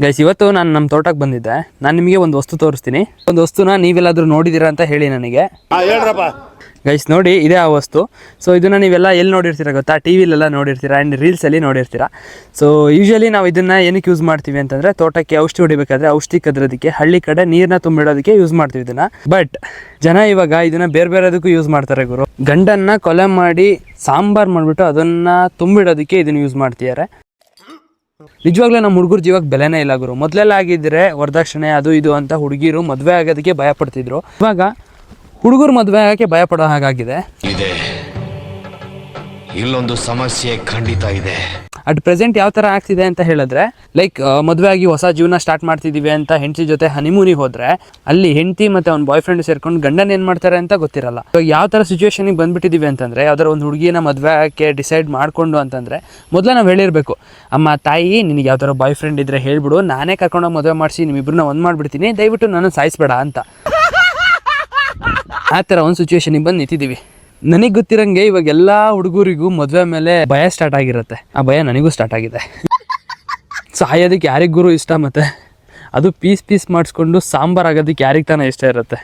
Guys, ಇವತ್ತು ನಾನು ನಮ್ಮ ತೋಟಕ್ಕೆ ಬಂದಿದ್ದೆ. ನಾನು ನಿಮಗೆ ಒಂದು ವಸ್ತು ತೋರಿಸ್ತೀನಿ. ಒಂದು ವಸ್ತುನ ನೀವೆಲ್ಲಾದರೂ ನೋಡಿದ್ದೀರಾ ಅಂತ ಹೇಳಿ ನನಗೆ. ಗೈಸ್ ನೋಡಿ, ಇದೇ ಆ ವಸ್ತು. ಸೊ ಇದನ್ನು ನೀವೆಲ್ಲ ಎಲ್ಲಿ ನೋಡಿರ್ತೀರಾ ಗೊತ್ತಾ? ಟಿ ವಿಲೆಲ್ಲ ನೋಡಿರ್ತೀರಾ ಆ್ಯಂಡ್ ರೀಲ್ಸಲ್ಲಿ ನೋಡಿರ್ತೀರಾ. ಸೊ ಯೂಶ್ವಲಿ ನಾವು ಇದನ್ನು ಏನಕ್ಕೆ ಯೂಸ್ ಮಾಡ್ತೀವಿ ಅಂತಂದರೆ, ತೋಟಕ್ಕೆ ಔಷಧಿ ಹೊಡಿಬೇಕಾದ್ರೆ ಔಷಧಿ ಕದ್ರೋದಕ್ಕೆ, ಹಳ್ಳಿ ಕಡೆ ನೀರನ್ನ ತುಂಬಿಡೋದಕ್ಕೆ ಯೂಸ್ ಮಾಡ್ತೀವಿ ಇದನ್ನು. ಬಟ್ ಜನ ಇವಾಗ ಇದನ್ನು ಬೇರೆ ಬೇರೆದಕ್ಕೂ ಯೂಸ್ ಮಾಡ್ತಾರೆ ಗುರು. ಗಂಡನ್ನು ಕೊಲೆ ಮಾಡಿ ಸಾಂಬಾರು ಮಾಡಿಬಿಟ್ಟು ಅದನ್ನು ತುಂಬಿಡೋದಕ್ಕೆ ಇದನ್ನು ಯೂಸ್ ಮಾಡ್ತಿದ್ದಾರೆ. ನಿಜವಾಗ್ಲೂ ನಮ್ಮ ಹುಡುಗರ ಜೀವಕ್ಕೆ ಬೆಲೆನೇ ಇಲ್ಲ ಗುರು. ಮೊದಲೆಲ್ಲ ಆಗಿದ್ದರೆ ವರದಕ್ಷಿಣೆ ಅದು ಇದು ಅಂತ ಹುಡುಗಿರು ಮದುವೆ ಆಗೋದಕ್ಕೆ ಭಯ ಪಡ್ತಿದ್ರು. ಇವಾಗ ಹುಡುಗರು ಮದುವೆ ಆಗೋಕ್ಕೆ ಭಯ ಪಡೋ ಹಾಗಾಗಿದೆ. ಇಲ್ಲೊಂದು ಸಮಸ್ಯೆ ಖಂಡಿತ ಇದೆ. ಅಟ್ ಪ್ರೆಸೆಂಟ್ ಯಾವ ಥರ ಆಗ್ತಿದೆ ಅಂತ ಹೇಳಿದ್ರೆ, ಲೈಕ್ ಮದುವೆ ಆಗಿ ಹೊಸ ಜೀವನ ಸ್ಟಾರ್ಟ್ ಮಾಡ್ತಿದ್ದೀವಿ ಅಂತ ಹೆಂಡತಿ ಜೊತೆ ಹನಿಮೂನಿಗೆ ಹೋದರೆ, ಅಲ್ಲಿ ಹೆಂಡತಿ ಮತ್ತು ಅವ್ನ ಬಾಯ್ ಫ್ರೆಂಡ್ ಸೇರ್ಕೊಂಡು ಗಂಡನ ಏನು ಮಾಡ್ತಾರೆ ಅಂತ ಗೊತ್ತಿರಲ್ಲ. ಇವಾಗ ಯಾವ ಥರ ಸಿಚುವೇಶನಿಗೆ ಬಂದುಬಿಟ್ಟಿದ್ದೀವಿ ಅಂತಂದರೆ, ಯಾವ್ದಾರು ಒಂದು ಹುಡುಗಿನ ಮದುವೆ ಆಗೋಕ್ಕೆ ಡಿಸೈಡ್ ಮಾಡಿಕೊಂಡು ಅಂತಂದರೆ, ಮೊದಲೇ ನಾವು ಹೇಳಿರಬೇಕು, ಅಮ್ಮ ತಾಯಿ ನಿನಗೆ ಯಾವ ಥರ ಬಾಯ್ ಫ್ರೆಂಡ್ ಇದ್ದರೆ ಹೇಳ್ಬಿಡು, ನಾನೇ ಕರ್ಕೊಂಡೋಗಿ ಮದುವೆ ಮಾಡಿಸಿ ನಿಮ್ಮಿಬ್ಬರನ್ನ ಒಂದು ಮಾಡಿಬಿಡ್ತೀನಿ, ದಯವಿಟ್ಟು ನನ್ನ ಸಾಯಿಸ್ಬೇಡ ಅಂತ. ಆ ಥರ ಒಂದು ಸಿಚುವೇಶನಿಗೆ ಬಂದು ನಿಂತಿದ್ದೀವಿ. ನನಗೆ ಗೊತ್ತಿರಂಗೆ ಇವಾಗ ಎಲ್ಲ ಹುಡುಗರಿಗೂ ಮದುವೆ ಮೇಲೆ ಭಯ ಸ್ಟಾರ್ಟ್ ಆಗಿರುತ್ತೆ. ಆ ಭಯ ನನಗೂ ಸ್ಟಾರ್ಟ್ ಆಗಿದೆ. ಸಾಯೋದಕ್ಕೆ ಯಾರಿಗೆ ಗುರು ಇಷ್ಟ, ಮತ್ತೆ ಅದು ಪೀಸ್ ಪೀಸ್ ಮಾಡಿಸ್ಕೊಂಡು ಸಾಂಬಾರು ಆಗೋದಕ್ಕೆ ಯಾರಿಗೆ ತಾನೇ ಇಷ್ಟ ಇರುತ್ತೆ.